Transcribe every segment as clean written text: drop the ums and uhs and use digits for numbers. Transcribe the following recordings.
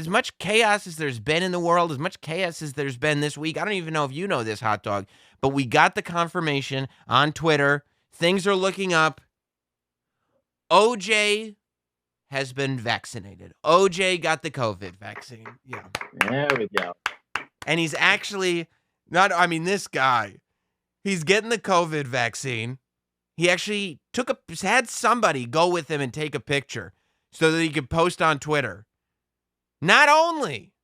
as much chaos as there's been in the world, as much chaos as there's been this week, I don't even know if you know this, Hot Dog, but we got the confirmation on Twitter. Things are looking up. OJ has been vaccinated. OJ got the COVID vaccine. Yeah. There we go. And he's actually this guy, he's getting the COVID vaccine. He actually had somebody go with him and take a picture so that he could post on Twitter. Not only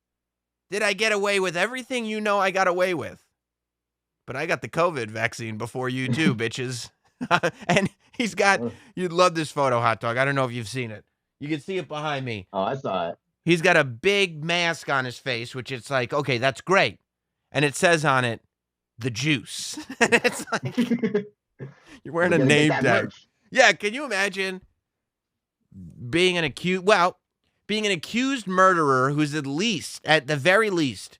did I get away with everything you know I got away with, but I got the COVID vaccine before you too, bitches. And he's got, you'd love this photo, Hot Dog. I don't know if you've seen it. You can see it behind me. Oh, I saw it. He's got a big mask on his face, which it's like, okay, that's great. And it says on it, the juice. And it's like, you're wearing a name tag. Yeah, can you imagine being an accused murderer who's at the very least,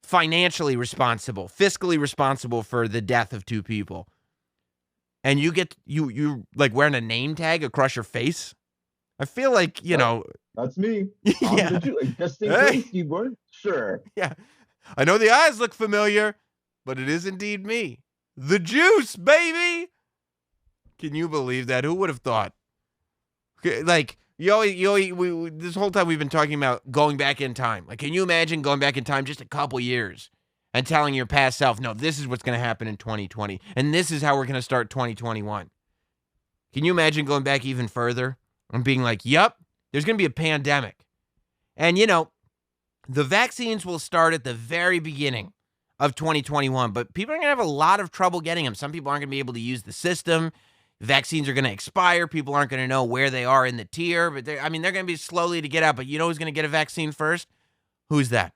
financially responsible, fiscally responsible for the death of two people. And you get, you like wearing a name tag across your face? I feel like, That's me. Yeah. Just in case you weren't sure. Yeah. I know the eyes look familiar, but it is indeed me. The juice, baby. Can you believe that? Who would have thought? Like, this whole time we've been talking about going back in time. Like, can you imagine going back in time just a couple years and telling your past self, no, this is what's going to happen in 2020, and this is how we're going to start 2021. Can you imagine going back even further and being like, yep, there's going to be a pandemic. And, the vaccines will start at the very beginning of 2021, but people are going to have a lot of trouble getting them. Some people aren't going to be able to use the system. Vaccines are going to expire. People aren't going to know where they are in the tier, but they're going to be slowly to get out. But you know who's going to get a vaccine first? Who's that?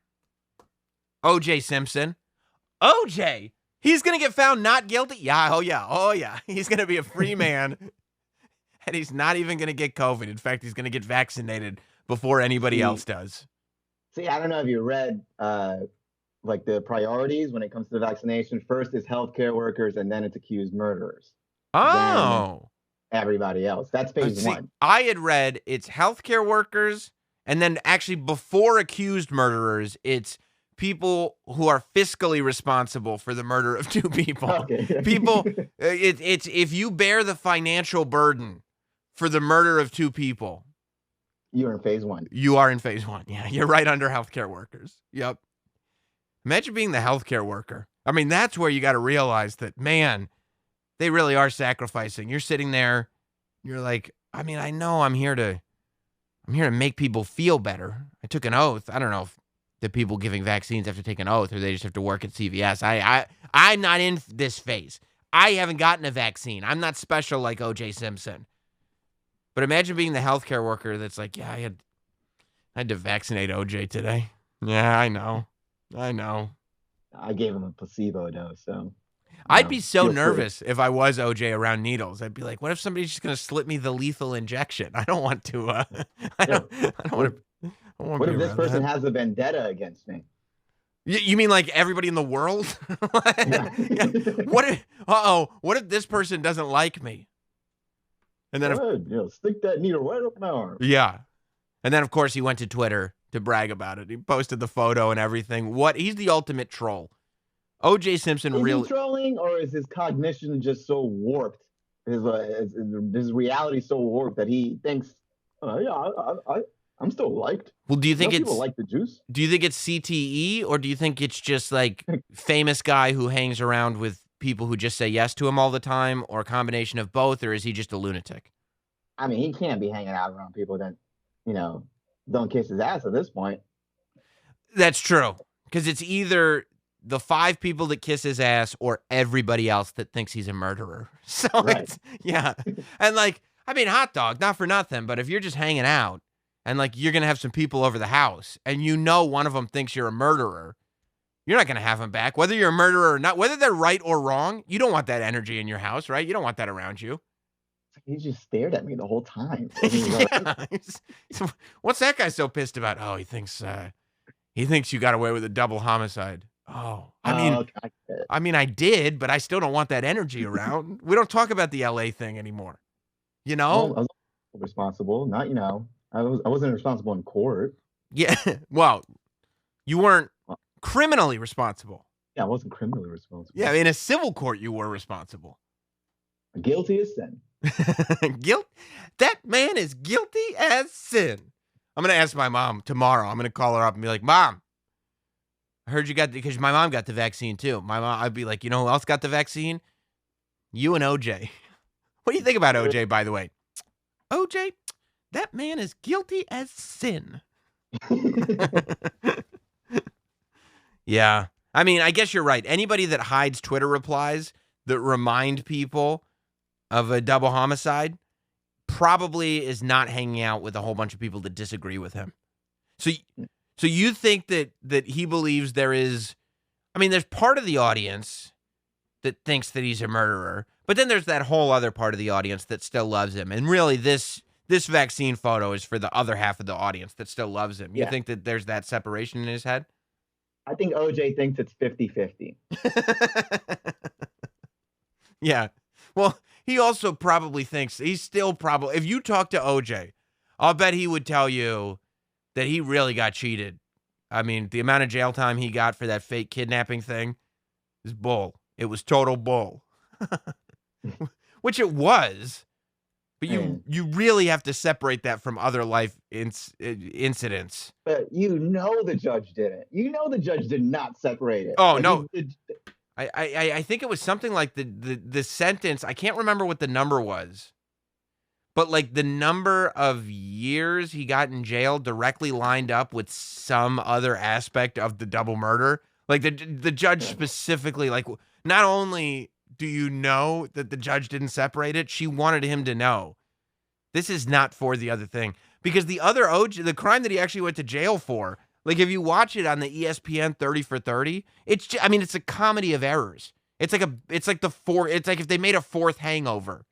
OJ Simpson. OJ, he's going to get found not guilty? Yeah, oh yeah. He's going to be a free man, and he's not even going to get COVID. In fact, he's going to get vaccinated before anybody else does. See, I don't know if you read like the priorities when it comes to the vaccination. First is healthcare workers, and then it's accused murderers. Oh. Then everybody else. That's phase one. I had read it's healthcare workers, and then actually before accused murderers, it's people who are fiscally responsible for the murder of two people. Okay. People, it's if you bear the financial burden for the murder of two people, you're in phase one. You are in phase one. Yeah, you're right under healthcare workers. Yep. Imagine being the healthcare worker. I mean, that's where you got to realize that, man, they really are sacrificing. You're sitting there, you're like, I mean, I know I'm here to make people feel better. I took an oath. I don't know if the people giving vaccines have to take an oath or they just have to work at CVS. I'm not in this phase. I haven't gotten a vaccine. I'm not special like OJ Simpson. But imagine being the healthcare worker that's like, yeah, I had to vaccinate OJ today. Yeah, I know. I gave him a placebo dose, so. I'd be so nervous if I was OJ around needles. I'd be like, what if somebody's just going to slip me the lethal injection? I don't want to. I don't want to. What if this person has a vendetta against me? You mean like everybody in the world? Yeah. What if this person doesn't like me? And then, stick that needle right up my arm. Yeah. And then, of course, he went to Twitter to brag about it. He posted the photo and everything. He's the ultimate troll. OJ Simpson Is he trolling, or is his cognition just so warped? His reality so warped that he thinks, I'm still liked. Well, do you think people like the juice? Do you think it's CTE, or do you think it's just like famous guy who hangs around with people who just say yes to him all the time, or a combination of both, or is he just a lunatic? I mean, he can't be hanging out around people that, don't kiss his ass at this point. That's true. Because it's either the 5 people that kiss his ass or everybody else that thinks he's a murderer. So right. And like, I mean, hot dog, not for nothing, but if you're just hanging out and like you're going to have some people over the house and one of them thinks you're a murderer, you're not going to have them back, whether you're a murderer or not, whether they're right or wrong. You don't want that energy in your house, right? You don't want that around you. He just stared at me the whole time. What's that guy so pissed about? Oh, he thinks you got away with a double homicide. Oh, I mean, I did, but I still don't want that energy around. We don't talk about the LA thing anymore. I was responsible, not, I wasn't responsible in court. Yeah. Well, you weren't criminally responsible. Yeah, I wasn't criminally responsible. Yeah, in a civil court, you were responsible. Guilty as sin. Guilt. That man is guilty as sin. I'm gonna ask my mom tomorrow. I'm gonna call her up and be like, "Mom, I heard you got because my mom got the vaccine too." My mom, I'd be like, "You know who else got the vaccine? You and OJ." What do you think about OJ, by the way? OJ, that man is guilty as sin. Yeah. I mean, I guess you're right. Anybody that hides Twitter replies that remind people of a double homicide probably is not hanging out with a whole bunch of people that disagree with him. So you think that he believes there is, I mean, there's part of the audience that thinks that he's a murderer, but then there's that whole other part of the audience that still loves him. And really, this vaccine photo is for the other half of the audience that still loves him. You think that there's that separation in his head? I think OJ thinks it's 50-50. Yeah. Well, he also probably thinks he's still probably, if you talk to OJ, I'll bet he would tell you that he really got cheated. I mean, the amount of jail time he got for that fake kidnapping thing is bull. It was total bull. Which it was. But you really have to separate that from other life incidents. But the judge didn't. The judge did not separate it. Oh, no. I think it was something like the sentence. I can't remember what the number was. But like the number of years he got in jail directly lined up with some other aspect of the double murder. Like the judge specifically, like, not only do you know that the judge didn't separate it, she wanted him to know this is not for the other thing. Because the other OJ, the crime that he actually went to jail for, like if you watch it on the ESPN 30 for 30, it's a comedy of errors. It's like if they made a fourth Hangover,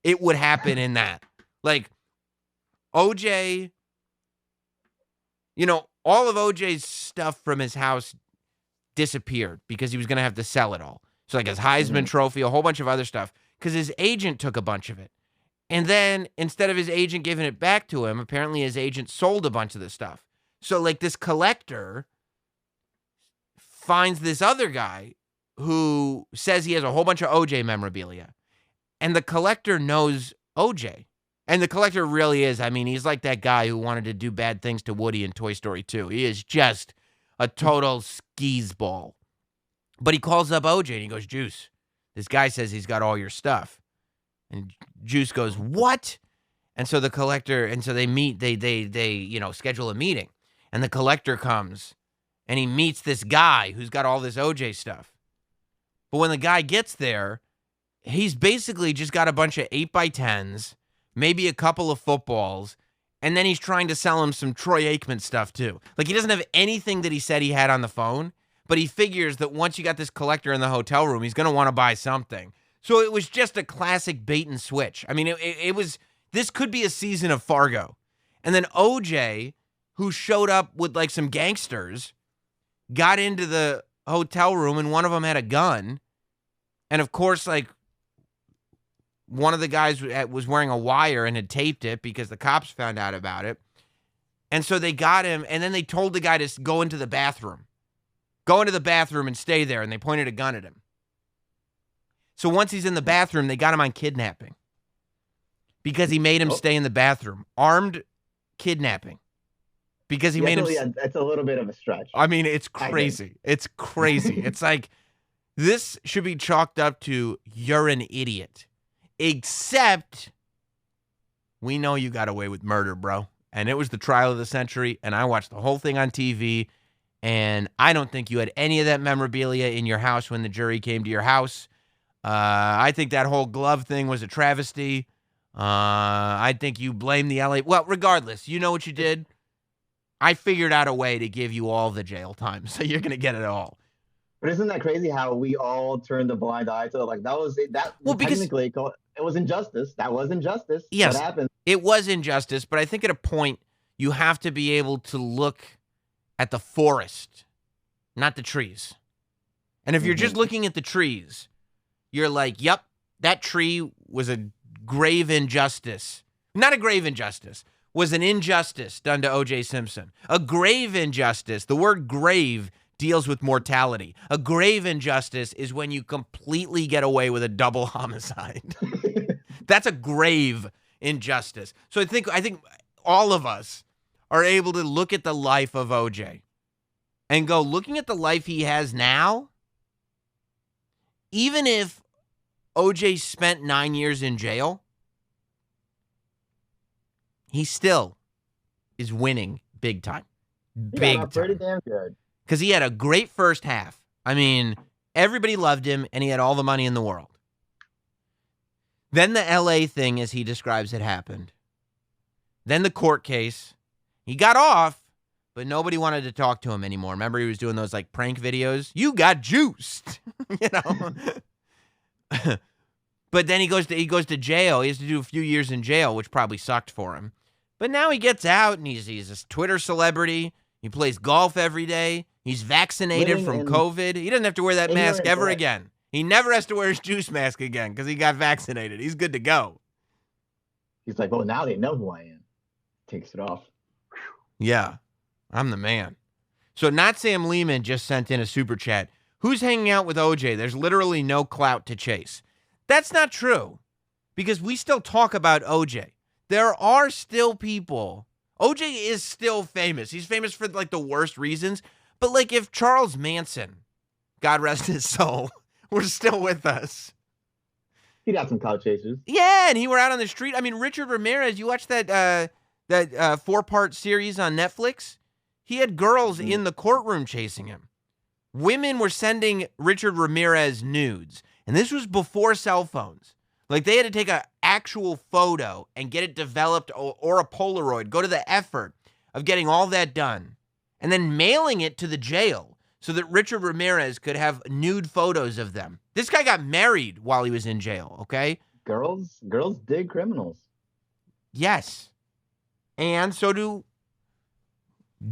it would happen in that. Like OJ, all of OJ's stuff from his house disappeared because he was going to have to sell it all. So like his Heisman Trophy, a whole bunch of other stuff, because his agent took a bunch of it. And then instead of his agent giving it back to him, apparently his agent sold a bunch of the stuff. So like this collector finds this other guy who says he has a whole bunch of OJ memorabilia. And the collector knows OJ. And the collector really is, he's like that guy who wanted to do bad things to Woody in Toy Story 2. He is just a total skis ball. But he calls up OJ and he goes, "Juice, this guy says he's got all your stuff." And Juice goes, "What?" And so the collector, and so they meet, they schedule a meeting. And the collector comes and he meets this guy who's got all this OJ stuff. But when the guy gets there, he's basically just got a bunch of 8x10s, maybe a couple of footballs, and then he's trying to sell him some Troy Aikman stuff too. Like he doesn't have anything that he said he had on the phone, but he figures that once you got this collector in the hotel room, he's going to want to buy something. So it was just a classic bait and switch. I mean, this could be a season of Fargo. And then OJ, who showed up with like some gangsters, got into the hotel room and one of them had a gun. And of course, like, one of the guys was wearing a wire and had taped it because the cops found out about it. And so they got him, and then they told the guy to go into the bathroom. Go into the bathroom and stay there, and they pointed a gun at him. So once he's in the bathroom, they got him on kidnapping. Because he made him stay in the bathroom. Armed kidnapping. Because he made him... Yeah, that's a little bit of a stretch. I mean, it's crazy. It's crazy. It's like, this should be chalked up to, you're an idiot. Except, we know you got away with murder, bro. And it was the trial of the century, and I watched the whole thing on TV, and I don't think you had any of that memorabilia in your house when the jury came to your house. I think that whole glove thing was a travesty. I think you blame the LA... Well, regardless, you know what you did? I figured out a way to give you all the jail time, so you're going to get it all. But isn't that crazy how we all turned a blind eye to it? Like, that was it. Technically, it was injustice. That was injustice. Yes, what happened? It was injustice, but I think at a point, you have to be able to look at the forest, not the trees. And if you're just looking at the trees, you're like, yep, that tree was a grave injustice. Not a grave injustice. was an injustice done to OJ Simpson. A grave injustice. The word grave deals with mortality. A grave injustice is when you completely get away with a double homicide. That's a grave injustice. So I think all of us are able to look at the life of OJ and go, looking at the life he has now, even if OJ spent 9 years in jail, he still is winning big time. Big time. Pretty damn good. Because he had a great first half. I mean, everybody loved him, and he had all the money in the world. Then the LA thing, as he describes it, happened. Then the court case. He got off, but nobody wanted to talk to him anymore. Remember, he was doing those like prank videos? You got juiced, you know? But then he goes to jail. He has to do a few years in jail, which probably sucked for him. But now he gets out, and he's a Twitter celebrity. He plays golf every day. He's vaccinated from COVID. He doesn't have to wear that mask ever again. He never has to wear his juice mask again because he got vaccinated. He's good to go. He's like, well, now they know who I am. Takes it off. Yeah, I'm the man. So Not Sam Lehman just sent in a super chat. Who's hanging out with OJ? There's literally no clout to chase. That's not true, because we still talk about OJ. There are still people. OJ is still famous. He's famous for like the worst reasons. But like if Charles Manson, God rest his soul, were still with us. He got some clout chasers. Yeah, and he were out on the street. I mean, Richard Ramirez, you watched that 4-part series on Netflix? He had girls in the courtroom chasing him. Women were sending Richard Ramirez nudes. And this was before cell phones. Like, they had to take an actual photo and get it developed, or a Polaroid, go to the effort of getting all that done, and then mailing it to the jail so that Richard Ramirez could have nude photos of them. This guy got married while he was in jail, okay? Girls dig criminals. Yes. And so do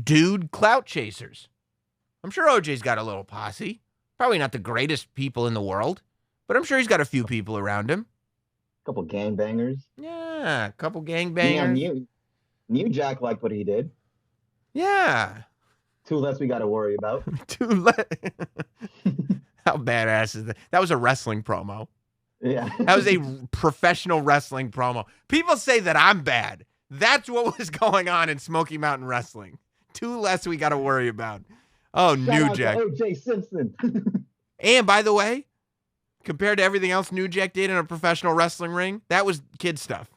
dude clout chasers. I'm sure OJ's got a little posse. Probably not the greatest people in the world, but I'm sure he's got a few people around him. Couple gangbangers. Yeah, a couple gangbangers. Yeah, New Jack liked what he did. Yeah. Two less we got to worry about. How badass is that? That was a wrestling promo. Yeah. That was a professional wrestling promo. People say that I'm bad. That's what was going on in Smoky Mountain Wrestling. Two less we got to worry about. Oh, New Jack. OJ Simpson. And by the way, compared to everything else New Jack did in a professional wrestling ring, that was kid stuff.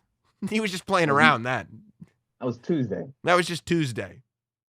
He was just playing around that. That was Tuesday. That was just Tuesday.